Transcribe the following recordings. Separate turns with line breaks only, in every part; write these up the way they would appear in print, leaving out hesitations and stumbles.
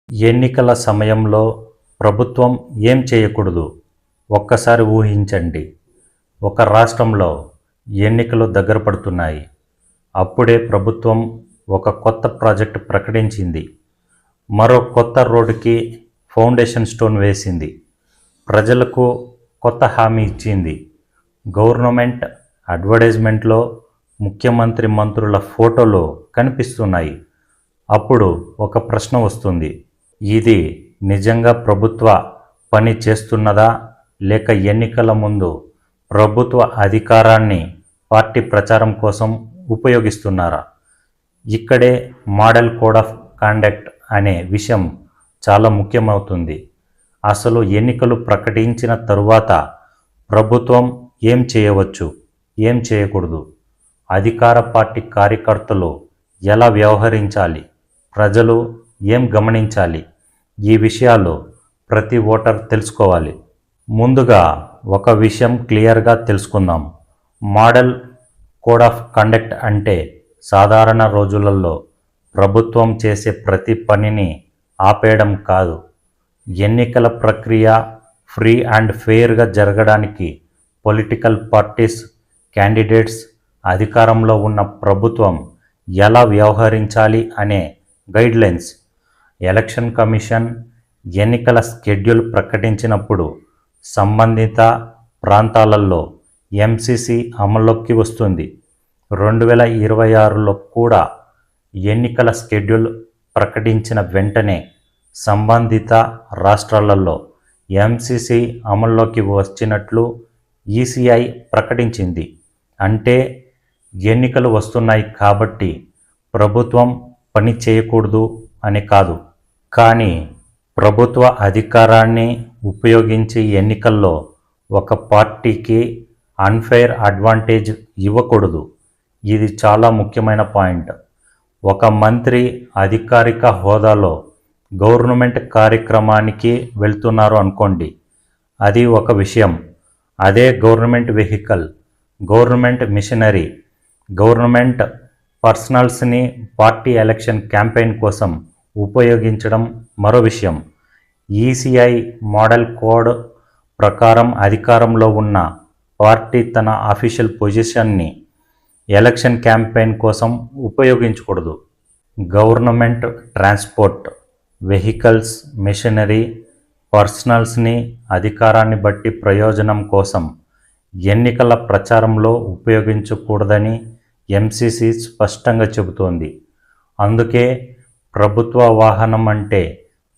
ఎన్నికల సమయంలో ప్రభుత్వం ఏం చేయకూడదు? ఒక్కసారి ఊహించండి. ఒక రాష్ట్రంలో ఎన్నికలు దగ్గర పడుతున్నాయి. అప్పుడే ప్రభుత్వం ఒక కొత్త ప్రాజెక్టు ప్రకటించింది. మరో కొత్త రోడ్డుకి ఫౌండేషన్ స్టోన్ వేసింది. ప్రజలకు కొత్త హామీ ఇచ్చింది. గవర్నమెంట్ అడ్వర్టైజ్మెంట్లో ముఖ్యమంత్రి మంత్రుల ఫోటోలు కనిపిస్తున్నాయి. అప్పుడు ఒక ప్రశ్న వస్తుంది. ఇది నిజంగా ప్రభుత్వ పని చేస్తున్నదా, లేక ఎన్నికల ముందు ప్రభుత్వ అధికారాన్ని పార్టీ ప్రచారం కోసం ఉపయోగిస్తున్నారా? ఇక్కడే మోడల్ కోడ్ ఆఫ్ కండక్ట్ అనే విషయం చాలా ముఖ్యమవుతుంది. అసలు ఎన్నికలు ప్రకటించిన తరువాత ప్రభుత్వం ఏం చేయవచ్చు, ఏం చేయకూడదు, అధికార పార్టీ కార్యకర్తలు ఎలా వ్యవహరించాలి, ప్రజలు ఏం గమనించాలి, ఈ విషయాలు ప్రతి ఓటర్ తెలుసుకోవాలి. ముందుగా ఒక విషయం క్లియర్గా తెలుసుకుందాం. మోడల్ కోడ్ ఆఫ్ కండక్ట్ అంటే సాధారణ రోజులలో ప్రభుత్వం చేసే ప్రతి పనిని ఆపేయడం కాదు. ఎన్నికల ప్రక్రియ ఫ్రీ అండ్ ఫెయిర్గా జరగడానికి పొలిటికల్ పార్టీస్, క్యాండిడేట్స్, అధికారంలో ఉన్న ప్రభుత్వం ఎలా వ్యవహరించాలి అనే గైడ్లైన్స్. ఎలక్షన్ కమిషన్ ఎన్నికల షెడ్యూల్ ప్రకటించినప్పుడు సంబంధిత ప్రాంతాలలో ఎంసీసీ అమల్లోకి వస్తుంది. 2026లో కూడా ఎన్నికల షెడ్యూల్ ప్రకటించిన వెంటనే సంబంధిత రాష్ట్రాలలో ఎంసీసీ అమల్లోకి వచ్చినట్లు ఈసీఐ ప్రకటించింది. అంటే ఎన్నికలు వస్తున్నాయి కాబట్టి ప్రభుత్వం పని చేయకూడదు అని కాదు. కానీ ప్రభుత్వ అధికారాన్ని ఉపయోగించి ఎన్నికల్లో ఒక పార్టీకి అన్ఫెయిర్ అడ్వాంటేజ్ ఇవ్వకూడదు. ఇది చాలా ముఖ్యమైన పాయింట్. ఒక మంత్రి అధికారిక హోదాలో గవర్నమెంట్ కార్యక్రమానికి వెళ్తున్నారు అనుకోండి, అది ఒక విషయం. అదే government vehicle, government machinery, government పర్సనల్స్ని పార్టీ ఎలక్షన్ క్యాంపెయిన్ కోసం ఉపయోగించడం మరో విషయం. ఈసీఐ మోడల్ కోడ్ ప్రకారం అధికారంలో ఉన్న పార్టీ తన అఫీషియల్ పొజిషన్ని ఎలక్షన్ క్యాంపెయిన్ కోసం ఉపయోగించకూడదు. గవర్నమెంట్ ట్రాన్స్పోర్ట్, వెహికల్స్, మిషనరీ, పర్సనల్స్ని అధికారాన్ని బట్టి ప్రయోజనం కోసం ఎన్నికల ప్రచారంలో ఉపయోగించకూడదని ఎంసీసీ స్పష్టంగా చెబుతోంది. అందుకే ప్రభుత్వ వాహనం అంటే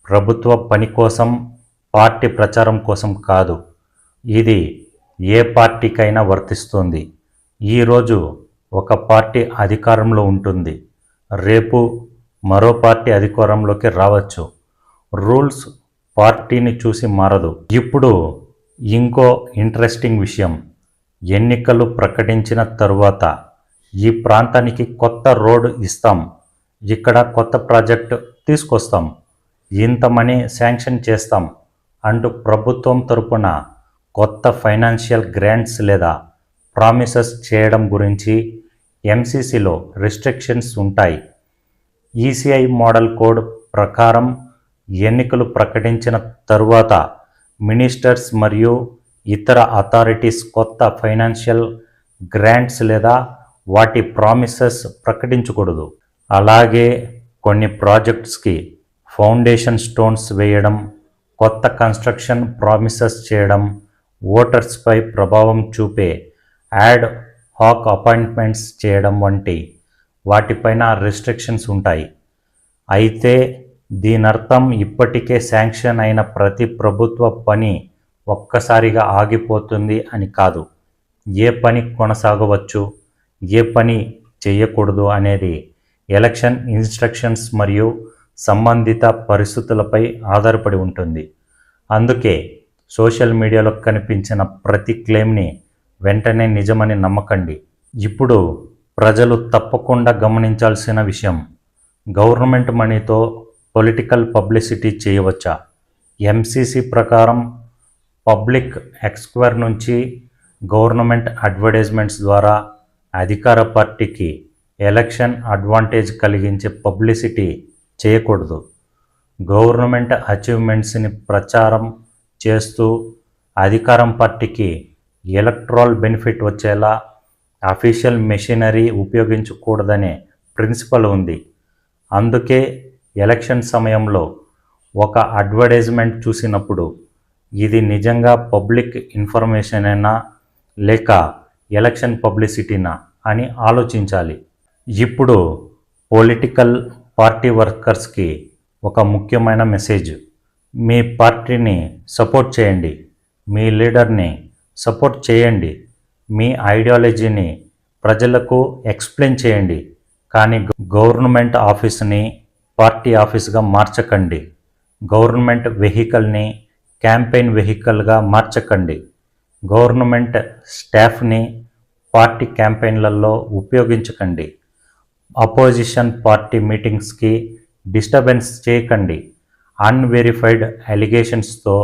ప్రభుత్వ పని కోసం, పార్టీ ప్రచారం కోసం కాదు. ఇది ఏ పార్టీకైనా వర్తిస్తుంది. ఈరోజు ఒక పార్టీ అధికారంలో ఉంటుంది, రేపు మరో పార్టీ అధికారంలోకి రావచ్చు. రూల్స్ పార్టీని చూసి మారదు. ఇప్పుడు ఇంకో ఇంట్రెస్టింగ్ విషయం. ఎన్నికలు ప్రకటించిన తరువాత ఈ ప్రాంతానికి కొత్త రోడ్ ఇస్తాం, ఇక్కడ కొత్త ప్రాజెక్టు తీసుకొస్తాం, ఇంత మనీ శాంక్షన్ చేస్తాం అంటూ ప్రభుత్వం తరపున కొత్త ఫైనాన్షియల్ గ్రాంట్స్ లేదా ప్రామిసెస్ చేయడం గురించి ఎంసీసీలో రిస్ట్రిక్షన్స్ ఉంటాయి. ఈసీఐ మోడల్ కోడ్ ప్రకారం ఎన్నికలు ప్రకటించిన తరువాత మినిస్టర్స్ మరియు ఇతర అథారిటీస్ కొత్త ఫైనాన్షియల్ గ్రాంట్స్ లేదా వాటి ప్రామిసెస్ ప్రకటించకూడదు. అలాగే కొన్ని ప్రాజెక్ట్స్కి ఫౌండేషన్ స్టోన్స్ వేయడం, కొత్త కన్స్ట్రక్షన్ ప్రామిసెస్ చేయడం, ఓటర్స్పై ప్రభావం చూపే యాడ్ హాక్ అపాయింట్మెంట్స్ చేయడం వంటి వాటిపైన రిస్ట్రిక్షన్స్ ఉంటాయి. అయితే దీనర్థం ఇప్పటికే శాంక్షన్ అయిన ప్రతి ప్రభుత్వ పని ఒక్కసారిగా ఆగిపోతుంది అని కాదు. ఏ పని కొనసాగవచ్చు, ఏ పని చేయకూడదు అనేది ఎలక్షన్ ఇన్స్ట్రక్షన్స్ మరియు సంబంధిత పరిస్థితులపై ఆధారపడి ఉంటుంది. అందుకే సోషల్ మీడియాలో కనిపించిన ప్రతి క్లెయిమ్ని వెంటనే నిజమని నమ్మకండి. ఇప్పుడు ప్రజలు తప్పకుండా గమనించాల్సిన విషయం, గవర్నమెంట్ మనీతో పొలిటికల్ పబ్లిసిటీ చేయవచ్చా? ఎంసీసీ ప్రకారం పబ్లిక్ ఎక్స్క్వైర్ నుంచి గవర్నమెంట్ అడ్వర్టైజ్మెంట్స్ ద్వారా అధికార పార్టీకి ఎలక్షన్ అడ్వాంటేజ్ కలిగించే పబ్లిసిటీ చేయకూడదు. గవర్నమెంట్ అచీవ్మెంట్స్ని ప్రచారం చేస్తూ అధికారం పార్టీకి ఎలక్ట్రల్ బెనిఫిట్ వచ్చేలా అఫీషియల్ మెషినరీ ఉపయోగించకూడదనే ప్రిన్సిపల్ ఉంది. అందుకే ఎలక్షన్ సమయంలో ఒక అడ్వర్టైజ్మెంట్ చూసినప్పుడు ఇది నిజంగా పబ్లిక్ ఇన్ఫర్మేషనేనా లేక ఎలక్షన్ పబ్లిసిటీనా అని ఆలోచించాలి. ఇప్పుడు పొలిటికల్ పార్టీ వర్కర్స్కి ఒక ముఖ్యమైన మెసేజ్. మీ పార్టీని సపోర్ట్ చేయండి, మీ లీడర్ని సపోర్ట్ చేయండి, మీ ఐడియాలజీని ప్రజలకు ఎక్స్ప్లెయిన్ చేయండి. కానీ గవర్నమెంట్ ఆఫీస్ని పార్టీ ఆఫీస్గా మార్చకండి. గవర్నమెంట్ వెహికల్ని క్యాంపెయిన్ వెహికల్గా మార్చకండి. గవర్నమెంట్ స్టాఫ్ని పార్టీ క్యాంపెయిన్లలో ఉపయోగించకండి. అపోజిషన్ పార్టీ మీటింగ్స్కి డిస్టర్బెన్స్ చేయకండి. అన్వెరిఫైడ్ అలిగేషన్స్తో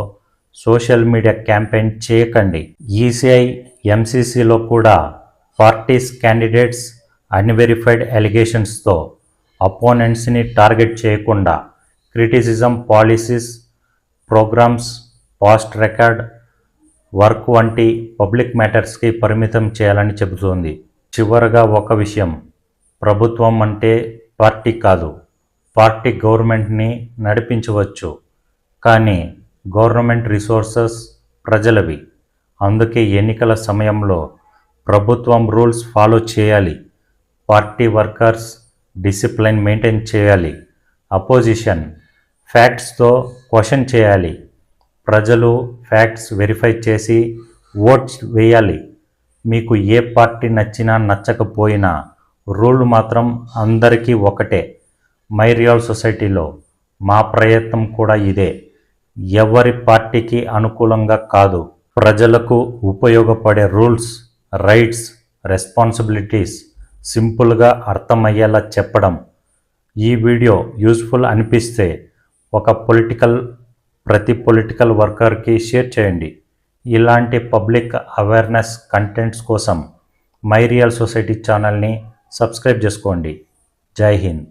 సోషల్ మీడియా క్యాంపెయిన్ చేయకండి. ఈసీఐ ఎంసీసీలో కూడా పార్టీస్ క్యాండిడేట్స్ అన్వెరిఫైడ్ అలిగేషన్స్తో అపోనెంట్స్ని టార్గెట్ చేయకుండా criticism policies, programmes, past record work వంటి పబ్లిక్ మ్యాటర్స్కి పరిమితం చేయాలని చెబుతోంది. చివరగా ఒక విషయం, ప్రభుత్వం అంటే పార్టీ కాదు. పార్టీ గవర్నమెంట్ని నడిపించవచ్చు, కానీ గవర్నమెంట్ రిసోర్సెస్ ప్రజలవి. అందుకే ఎన్నికల సమయంలో ప్రభుత్వం రూల్స్ ఫాలో చేయాలి. పార్టీ వర్కర్స్ డిసిప్లైన్ మెయింటైన్ చేయాలి. అపోజిషన్ ఫ్యాక్ట్స్తో క్వశ్చన్ చేయాలి. ప్రజలు ఫ్యాక్ట్స్ వెరిఫై చేసి ఓట్స్ వేయాలి. మీకు ఏ పార్టీ నచ్చినా నచ్చకపోయినా రూల్ మాత్రం అందరికీ ఒకటే. మై రియల్ సొసైటీలో మా ప్రయత్నం కూడా ఇదే. ఎవరి పార్టీకి అనుకూలంగా కాదు, ప్రజలకు ఉపయోగపడే రూల్స్, రైట్స్, రెస్పాన్సిబిలిటీస్ సింపుల్గా అర్థమయ్యేలా చెప్పడం. ఈ వీడియో యూస్ఫుల్ అనిపిస్తే ప్రతి పొలిటికల్ వర్కర్కి షేర్ చేయండి. ఇలాంటి పబ్లిక్ అవేర్నెస్ కంటెంట్స్ కోసం మై రియల్ సొసైటీ ఛానల్ని సబ్స్క్రైబ్ చేసుకోండి. జై హింద్.